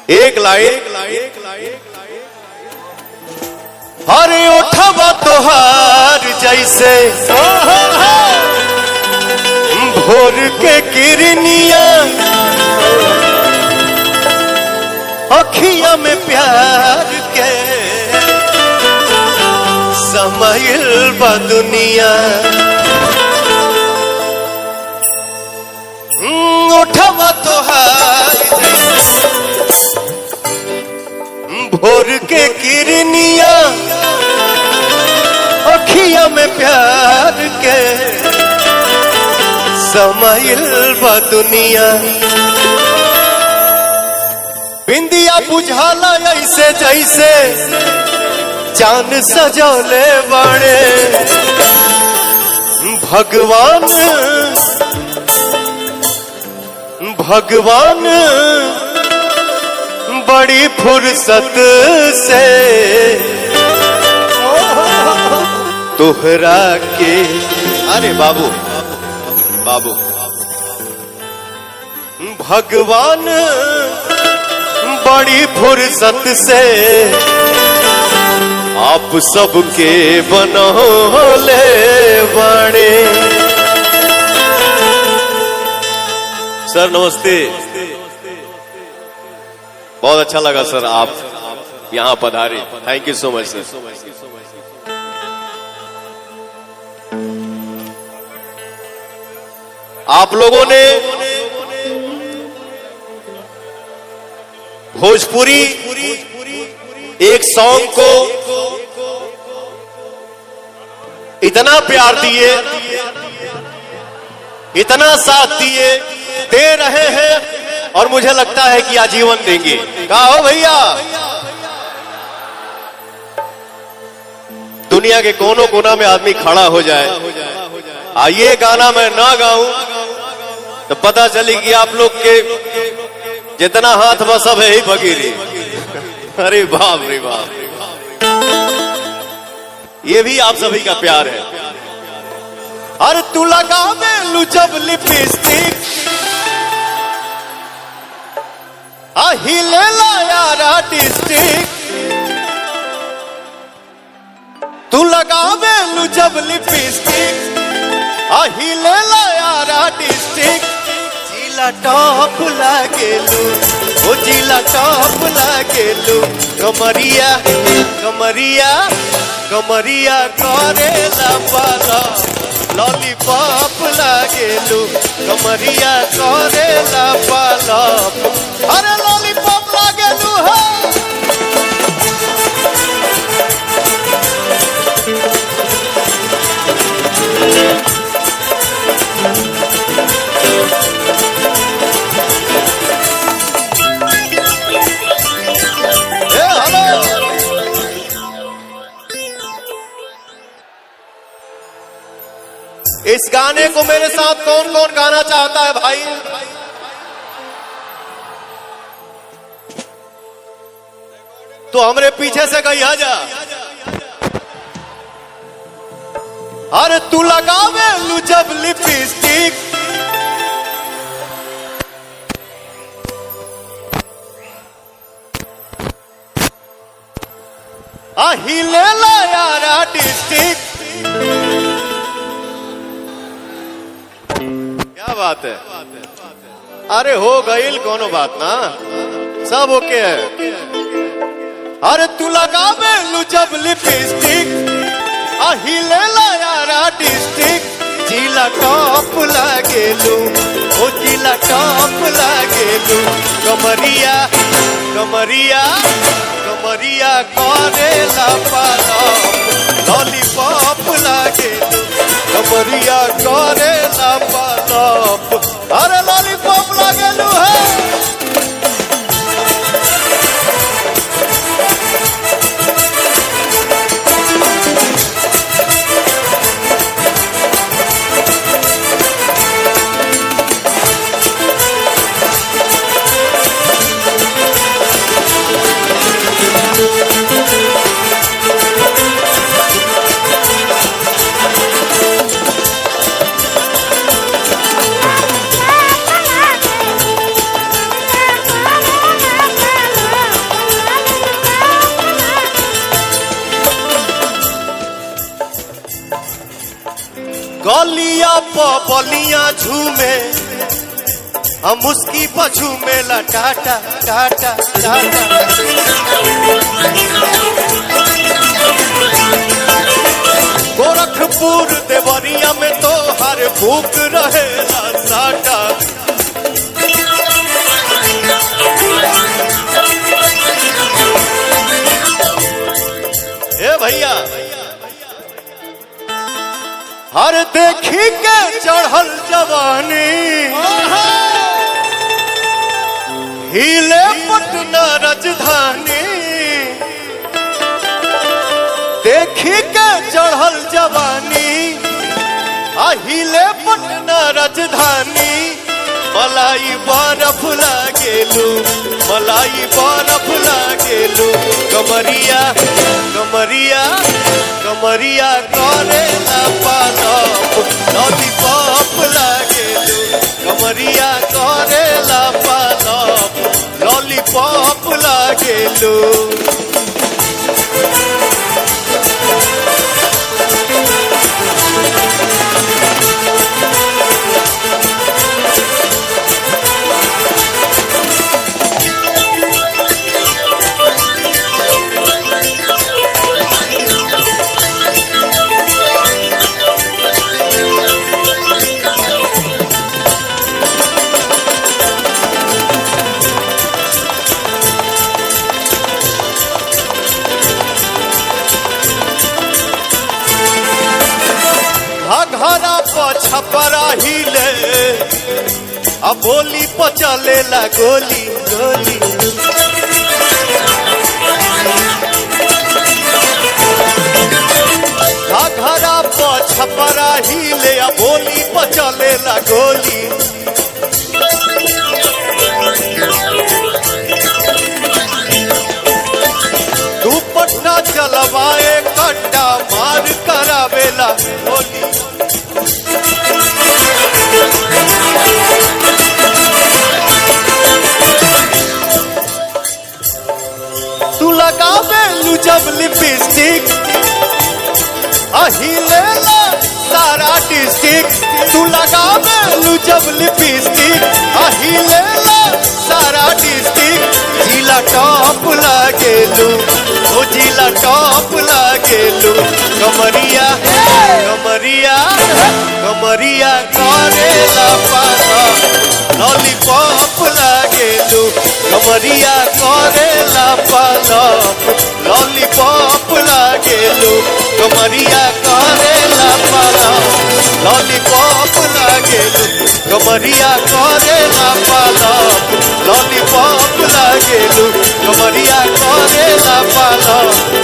एक लाइन हरे उठवा तोहार जैसे भोर के किरनिया अखिया में प्यार के समाइल बा दुनिया। उठवा तोहार भोर के किरनिया अखिया में प्यार के समाइल बा दुनिया। बिंदिया बुझाला ऐसे जैसे चांद सजौले बाड़े भगवान भगवान बड़ी फुर्सत से तोहरा के। अरे बाबू बाबू भगवान बड़ी फुर्सत से आप सबके बनौले बाड़े। सर नमस्ते, बहुत अच्छा लगा सर आप यहाँ पधारे, थैंक यू सो मच सर। आप लोगों ने भोजपुरी एक सॉन्ग को इतना प्यार दिए, इतना साथ दिए, दे रहे हैं और मुझे लगता है कि आजीवन देंगे। कहा हो भैया, दुनिया के कोनों कोना में आदमी खड़ा हो जाए, ये गाना मैं ना गाऊं तो पता चली कि आप लोग के जितना हाथ बस सब है ही फकीरी। अरे बाप रे बाप, ये भी आप सभी का प्यार है। अरे तू लगा में लू जब लिपस्टिक हिले ला यारा डिस्ट्रिक्ट, तू लगा में लू जब लिपस्टिक हिले ला यारा डिस्ट्रिक्ट। जिला टॉप लागेलू, ओ जिला टॉप लागेलू, कमरिया कमरिया कमरिया करेला पाला लॉलीपॉप लागेलू, कमरिया करेला पाला। अरे लॉलीपॉप लागेलू है। इस गाने को मेरे साथ कौन कौन गाना चाहता है भाई? तो हमरे पीछे से कहीं आ जा। अरे तू लगावे लू जब लिपस्टिक हिले ला यारा डिस्ट्रिक्ट। क्या बात है? अरे हो गईल कोनो बात ना, सब ओके है। अरे तू लगावे लू जब लिपस्टिक हिले ला यारा डिस्ट्रिक्ट। जिला टॉप लागेलू, ओ जिला टॉप लागेलू, कमरिया कमरिया कमरिया करेला पाला लॉलीपॉप लागेलू, कमरिया करेला पाला। अरे लॉलीपॉप लागेलू है। गलिया बलिया झूमे हम उसकी पछू में टाटा टाटा टाटा। गोरखपुर देवरिया में तो हर भूख रहेला साटा। ए भैया हर देखी के चढ़ल जवानी हिले पटना राजधानी। देखी के चढ़ल जवानी हिले पटना राजधानी। मलाई बरफ लागेलू मलाई बरफ लागेलू। कमरिया कमरिया कमरिया करेला पालप लॉलीपॉप लागेलू। कमरिया करेला पालप लॉलीपॉप लागेलू। घरा छपरा हिले अब बोली पचलेला गोली गोली। घरा छपरा हिले अब बोली पचलेला गोली। तू पटना चलवाए कट्टा मार करावेला गोली। तू लगावेलू जब लिपस्टिक हिलेला सारा डिस्ट्रिक्ट। तू लगावेलू जब लिपस्टिक हिलेला सारा डिस्ट्रिक्ट। जिला टॉप लागेलू ओ जिला टॉप लागेलू। कमरिया कमरिया कमरिया करेला पालप लॉलीपॉप लागेलू। कमरिया करेला पालप लॉलीपॉप लागेलू। कमरिया करेला पालप लॉलीपॉप लागेलू। कमरिया करेला पालप लॉलीपॉप लागेलू। कमरिया करेला पालप